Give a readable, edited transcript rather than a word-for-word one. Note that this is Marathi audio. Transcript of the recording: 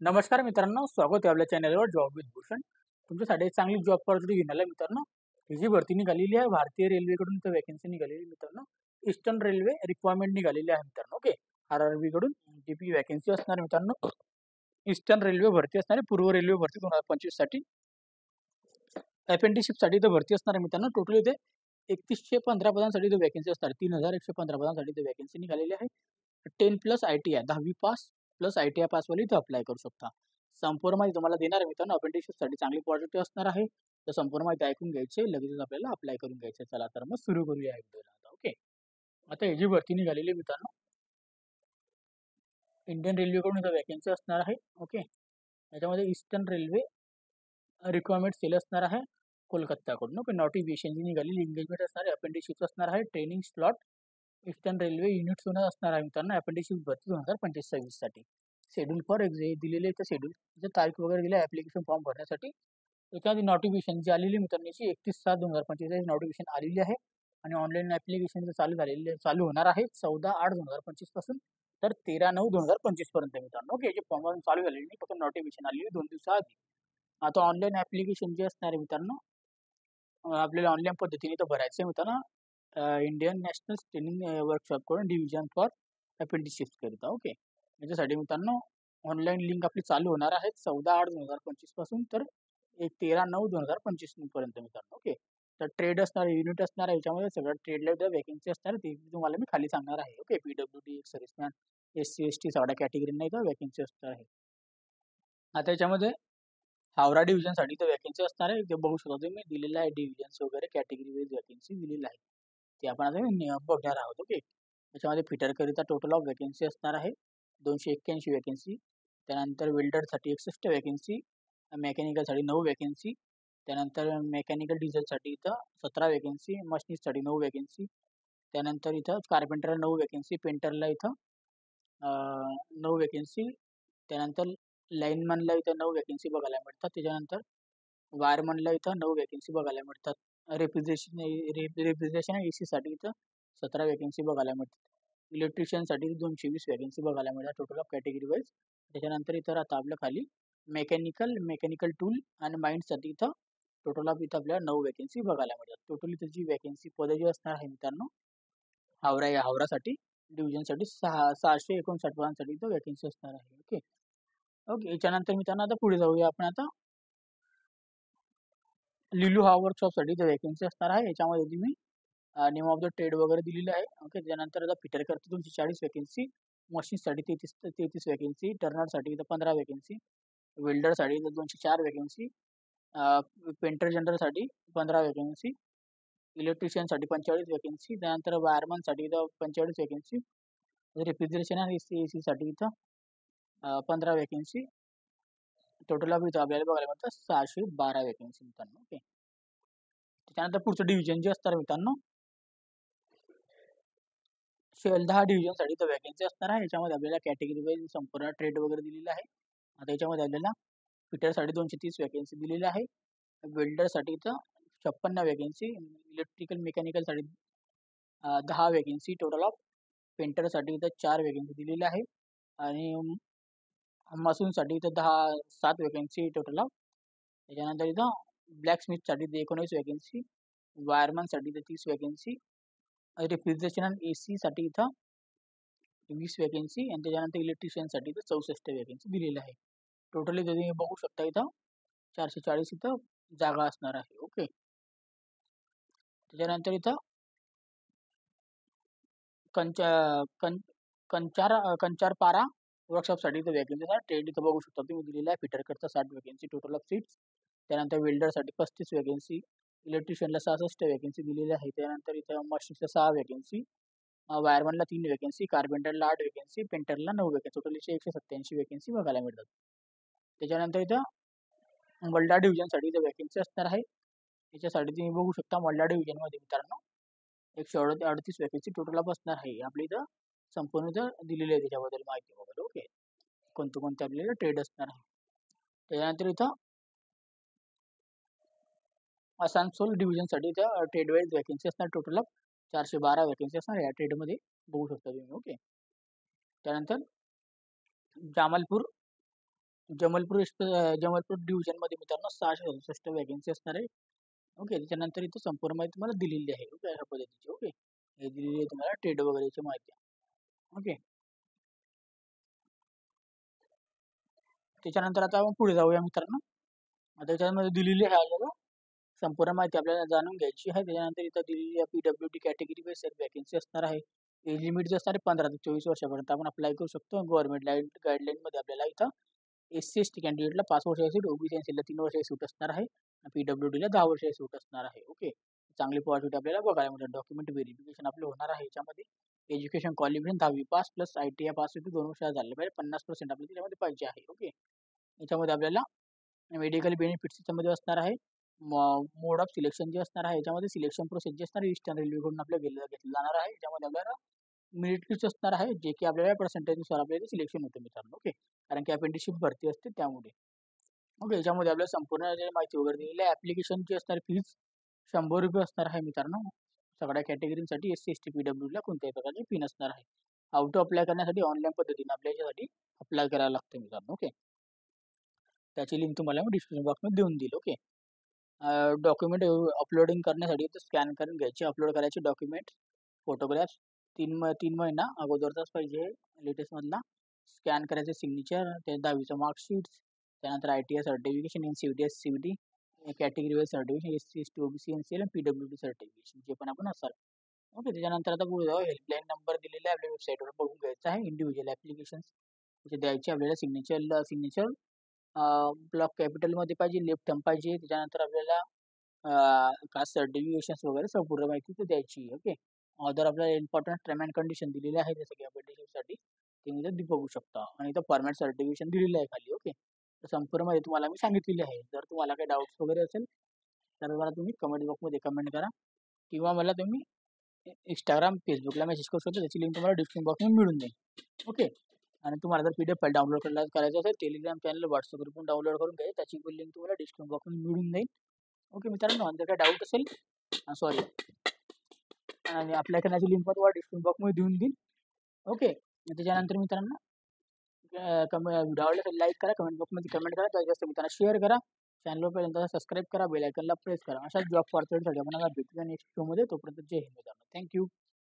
नमस्कार मित्रांनो, स्वागत आहे आपल्या चॅनलवर जॉब विथ भूषण. तुमच्यासाठी एक चांगली जॉब ऑपॉर्च्युनिटी घेऊन आला मित्रांनो. ही जी भरती निघालेली आहे भारतीय रेल्वेकडून इथं वॅकन्सी निघालेली आहे मित्रांनो. ईस्टर्न रेल्वे रिक्वायरमेंट निघालेली आहे मित्रांनो. ओके, RRB कडून जीपी वॅकन्सी असणार मित्रांनो. ईस्टर्न रेल्वे भरती असणार आहे, पूर्व रेल्वे भरती 2025 साठी. अप्रेंटिसशिप साठी इथं भरती असणार आहे मित्रांनो. टोटल इथे 3115 पदांसाठी इथं वॅकन्सी असणार. 3115 पदांसाठी इथे वॅकन्सी निघालेली आहे. 10+ ITI 10वी पास प्लस ITI पास वाली इथं अप्लाय करू शकता. संपूर्ण माहिती तुम्हाला देणार आहे मित्रांनो. अप्रेंटिसशिप साठी चांगली पॉझिटिव्ह असणार आहे. तर संपूर्ण माहिती ऐकून घ्यायची, लगेचच आपल्याला अप्लाय करून घ्यायचं. चला तर मग सुरू करूया व्हिडिओला आता. ओके, आता ही जी भरती निघालेली आहे मित्रांनो, इंडियन रेल्वेकडून इथं वॅकन्सी असणार आहे. ओके, याच्यामध्ये ईस्टर्न रेल्वे रिक्वायरमेंट सेल असणार आहे कोलकाताकडून. ओके, नोटिफिकेशन जी निघालेली एंगेजमेंट असणार आहे, अप्रेंटिसशिप असणार आहे, training slot eastern railway unit सोनच असणार आहे मित्रांनो. अप्रेंटिसशिप भरती 2025-26 साठी. शेड्यूल फॉर दिलेले तर शेड्यूल तारीख वगैरे दिली ऍप्लिकेशन फॉर्म भरण्यासाठी. त्याच्यामध्ये नोटिफिकेशन जी आलेली मित्रांनो, 31/7/2025 नोटिफिकेशन आलेली आहे आणि ऑनलाईन ऍप्लिकेशन चालू होणार आहे 14/8/2025 पासून तर 13/9/2025 पर्यंत मित्रांनो. ओके, जे फॉर्म चालू झालेली नाही, फक्त नोटिफिकेशन आलेली 2 दिवसाआधी. आता ऑनलाईन ऍप्लिकेशन जे असणार आहे मित्रांनो, आपल्याला ऑनलाईन पद्धतीने तर भरायचं आहे मित्रांनो. इंडियन नॅशनल ट्रेनिंग वर्कशॉप कडून डिव्हिजन फॉर अप्रेंटिसशिप करिता. ओके, याच्यासाठी मित्रांनो ऑनलाईन लिंक आपली चालू होणार आहे 14/8/2025 पासून तर 13/9/2025 पर्यंत मित्रांनो. ओके, तर ट्रेड असणार, युनिट असणार आहे, याच्यामध्ये सगळं ट्रेडला वॅकन्सी असणार ती तुम्हाला मी खाली सांगणार आहे. Okay, PWD serviceman, SC ST सगळ्या कॅटेगरीना इथं वॅकन्सी असणार आहे. आता याच्यामध्ये हावडा डिव्हिजन साठी तर वॅकन्सी असणार आहे. ते बघू शकता तुम्ही दिलेलं आहे, डिव्हिजन्स वगैरे कॅटेगरी वाईज वॅकन्सी दिलेली आहे. ते आपण आता बघणार आहोत. ओके, त्याच्यामध्ये फिटर करिता टोटल ऑफ वॅकन्सी असणार आहे 281 वॅकन्सी. त्यानंतर वेल्डरसाठी 61 वॅकन्सी, मेकॅनिकलसाठी 9 वॅकन्सी, त्यानंतर मेकॅनिकल डिझेलसाठी इथं 17 वॅकन्सी, मशिनिस्टसाठी 9 वॅकन्सी, त्यानंतर इथं कार्पेंटरला 9 वॅकन्सी, पेंटरला इथं 9 वॅकन्सी, त्यानंतर लाईनमॅनला इथं 9 वॅकन्सी बघायला मिळतात. त्याच्यानंतर वायरमॅनला इथं 9 वॅकन्सी बघायला मिळतात. रेफ्रिजरेशन AC साठी इथं 17 वॅकन्सी बघायला मिळतात. इलेक्ट्रिशियनसाठी 220 वॅकन्सी बघायला मिळतात टोटल ऑफ कॅटेगरी वाईज. त्याच्यानंतर इथं राहतं आपल्या खाली मेकॅनिकल टूल आणि माइंडसाठी इथं टोटल ऑफ इथं आपल्याला 9 वॅकन्सी बघायला मिळतात. टोटल इथं जी वॅकन्सी पदं जी असणार आहे मित्रांनो, हावरासाठी डिव्हिजनसाठी 659 पदांसाठी इथं वॅकन्सी असणार आहे. ओके ओके, याच्यानंतर मित्रांनो आता पुढे जाऊया आपण. आता लिलू हा वर्कशॉपसाठी इथं वॅकन्सी असणार आहे. याच्यामध्ये तुम्ही नेम ऑफ द ट्रेड वगैरे दिलेलं आहे. ओके, त्यानंतर आता फिटर करता 240 वॅकन्सी, मशीनसाठी 33 वॅकन्सी, टर्नरसाठी इथं 15 वॅकन्सी, वेल्डरसाठी इथं 204 वॅकन्सी, पेंटर जनरलसाठी 15 वॅकन्सी, इलेक्ट्रिशियनसाठी 45 वॅकन्सी, त्यानंतर वायरमॅनसाठी इथं 45 वॅकन्सी, रेफ्रिजरेशन आणि AC साठी इथं 15 वॅकन्सी. टोटल ऑफ इथं आपल्याला बघायला मिळतात 612 वॅकन्सी मित्रांनो. ओके, त्याच्यानंतर पुढचं डिव्हिजन जे असणार मित्रांनो, 10 डिव्हिजनसाठी तर वॅकन्सी असणार आहे. याच्यामध्ये आपल्याला कॅटेगरी वाईज संपूर्ण ट्रेड वगैरे दिलेला आहे. आता याच्यामध्ये आपल्याला फिटरसाठी 230 वॅकन्सी दिलेली आहे, वेल्डरसाठी इथं 56 वॅकन्सी, इलेक्ट्रिकल मेकॅनिकलसाठी 10 वॅकन्सी टोटल ऑफ, पेंटरसाठी इथं 4 वॅकन्सी दिलेली आहे आणि मसूनसाठी इथं 7 वॅकन्सी टोटल ऑफ. त्याच्यानंतर इथं ब्लॅक स्मिथसाठी 19 वॅकन्सी, वायरमॅनसाठी इथं 30 वॅकन्सी, रेफ्रिजरेशन आणि AC साठी इथं 20 वॅकन्सी आणि त्याच्यानंतर इलेक्ट्रिशियनसाठी इथं 64 वॅकन्सी दिलेली आहे. टोटली तुम्ही बघू शकता इथं 440 इथं जागा असणार आहे. ओके, त्याच्यानंतर इथं कंचा कं कंचारपारा वर्कशॉपसाठी इथं वॅकन्सी आहे. ट्रेड इथं बघू शकता तुम्ही दिलेला आहे. फिटर करता 60 वॅकन्सी टोटल ऑफ सीट्स. त्यानंतर वेल्डरसाठी 35 वॅकन्सी, इलेक्ट्रिशियनला 66 वॅकन्सी दिलेली आहे. त्यानंतर इथं मशीनला 6 वॅकन्सी, वायरमॅनला 3 वॅकन्सी, कार्पेंटरला 8 वॅकन्सी, पेंटरला 9 वॅकन्सी, टोटल 187 वॅकन्सी बघायला मिळतात. त्याच्यानंतर इथं मल्डा डिव्हिजनसाठी इथं वॅकन्सी असणार आहे. याच्यासाठी तुम्ही बघू शकता मल्डा डिव्हिजनमध्ये मित्रांनो 138 वॅकन्सी टोटल ऑफ असणार आहे. आपल्या इथं संपूर्ण इथं दिलेली आहे त्याच्याबद्दल माहिती वगैरे. ओके, कोणते कोणते आपल्याला ट्रेड असणार आहे. त्याच्यानंतर इथं आसानसोल डिव्हिजनसाठी इथं ट्रेड वाईज वॅकन्सी असणार टोटल ऑफ 412 वॅकन्सी असणार या ट्रेडमध्ये बघू शकता तुम्ही. ओके, त्यानंतर जामलपूर जबलपूर डिव्हिजनमध्ये मित्रांनो 667 वॅकन्सी असणार आहे. ओके, त्याच्यानंतर इथं संपूर्ण माहिती तुम्हाला दिलेली आहे. ओके, अशा पद्धतीची. ओके, हे दिलेली आहे तुम्हाला ट्रेड वगैरेची माहिती. ओके, त्याच्यानंतर आता आपण पुढे जाऊया मित्रांनो. आता त्याच्यामध्ये दिलेली आहे आपल्याला संपूर्ण माहिती आपल्याला जाणून घ्यायची आहे. त्याच्यानंतर इथं दिलेली आहे PWD कॅटेगरी बेस वॅकन्सी असणार आहे. एज लिमिट जे असणार आहे 15 ते 24 वर्षापर्यंत आपण अप्लाय करू शकतो. गव्हर्नमेंट गाईडलाईनमध्ये आपल्याला इथं SC/ST कॅन्डिडेटला 5 वर्षाची सूट, OBC एनसीला 3 वर्षाची सूट असणार आहे. PWDला 10 वर्षाची सूट असणार आहे. ओके, चांगली पॉझिटिव्ह आपल्याला बघायला मिळेल. डॉक्युमेंट व्हेरिफिकेशन आपलं होणार आहे याच्यामध्ये. एज्युकेशन क्वालिफिकेशन 10वी पास प्लस ITI पास होती 2 वर्ष झाले पाहिजे. 50% आपल्याला त्याच्यामध्ये पाहिजे आहे. ओके, याच्यामध्ये आपल्याला मेडिकल बेनिफिट्स याच्यामध्ये असणार आहे. मोड ऑफ सिलेक्शन जे असणार आहे याच्यामध्ये सिलेक्शन प्रोसेस जे असणार आहे ईस्टर्न रेल्वेकडून आपल्याला घेतलं जाणार आहे. याच्यामध्ये आपल्याला मेरिट लिस्ट असणार आहे, जे की आपल्याला पर्सेंटेजनुसार आपल्याला सिलेक्शन होतं मित्रांनो. ओके, कारण की अपेंटिसशिप भरती असते त्यामुळे. ओके, याच्यामध्ये आपल्याला संपूर्ण जे माहिती वगैरे दिलेली आहे. ॲप्लिकेशनची असणार फीज ₹100 असणार आहे मित्रांनो. सगळ्या कॅटेगरीसाठी SC/ST PWDला कोणत्याही प्रकारची फी नसणार आहे. हाऊ टू अप्लाय करण्यासाठी ऑनलाईन पद्धतीने आपल्या याच्यासाठी अप्लाय करायला लागतं मित्रांनो. ओके, त्याची लिंक तुम्हाला मी डिस्क्रिप्शन बॉक्समध्ये देऊन देईल. ओके, डॉक्युमेंट अपलोडिंग करण्यासाठी तर स्कॅन करून घ्यायचे, अपलोड करायचे डॉक्युमेंट, फोटोग्राफ्स 3 महिना अगोदरचाच पाहिजे लेटेस्टमधला. स्कॅन करायचे सिग्नेचर, त्या 10वीचं मार्कशीट, त्यानंतर ITI certification, NCVT, SCVT, category wise certification, SC/ST, OBC, NCL आणि PWD सर्टिफिकेशन जे पण आपण असाल. ओके, त्याच्यानंतर आता पुढे जाऊ. हेल्पलाईन नंबर दिलेला आहे आपल्या वेबसाईटवर, बघून घ्यायचा आहे. इंडिव्हिज्युअल ॲप्लिकेशन्स त्याचे द्यायचे आपल्याला. सिग्नेचर ब्लॉक कॅपिटलमध्ये पाहिजे, लेफ्ट टर्म पाहिजे. त्याच्यानंतर आपल्याला कास्ट सर्टिफिकेशन्स वगैरे संपूर्ण माहिती ते द्यायची. ओके, अदर आपल्याला इम्पॉर्टंट टर्म अँड कंडिशन दिलेले आहे जसं की अपेंटिसशिपसाठी ते मी इथं बघू शकता. आणि इथं फॉर्मॅट सर्टिफिकेशन दिलेलं आहे खाली. ओके, तर संपूर्ण माहिती तुम्हाला मी सांगितलेली आहे. जर तुम्हाला काही डाऊट्स वगैरे असेल तर मला तुम्ही कमेंट बॉक्समध्ये कमेंट करा, किंवा मला तुम्ही Instagram, Facebookला मेसेज करू शकता. त्याची लिंक तुम्हाला डिस्क्रिप्शन बॉक्समध्ये मिळून जाईल. ओके, आणि तुम्हाला जर PDF फाईल डाउनलोड करायचं असेल, टेलिग्राम चॅनल, WhatsApp ग्रुपवरून डाउनलोड करून घ्या. त्याची पण लिंक तुम्हाला डिस्क्रिप्शन बॉक्समध्ये मिळून जाईल. ओके मित्रांनो, आणि जर काही डाऊट असेल सॉरी आणि अप्लाय करण्याची लिंक पण तुम्हाला डिस्क्रिप्शन बॉक्समध्ये देऊन देईल. ओके, त्याच्यानंतर मित्रांनो व्हिडिओ आवडला तर लाईक करा, कमेंट बॉक्समध्ये कमेंट करा, जास्तीत जास्त मित्रांना शेअर करा, चॅनल पर्यंत सबस्क्राईब करा, बेल आयकनला प्रेस करा. अशा जॉब फॉर्च्युनसाठी आपण भेटूया नेक्स्ट शोमध्ये. तोपर्यंत जय हिंद मित्रांनो. थँक्यू.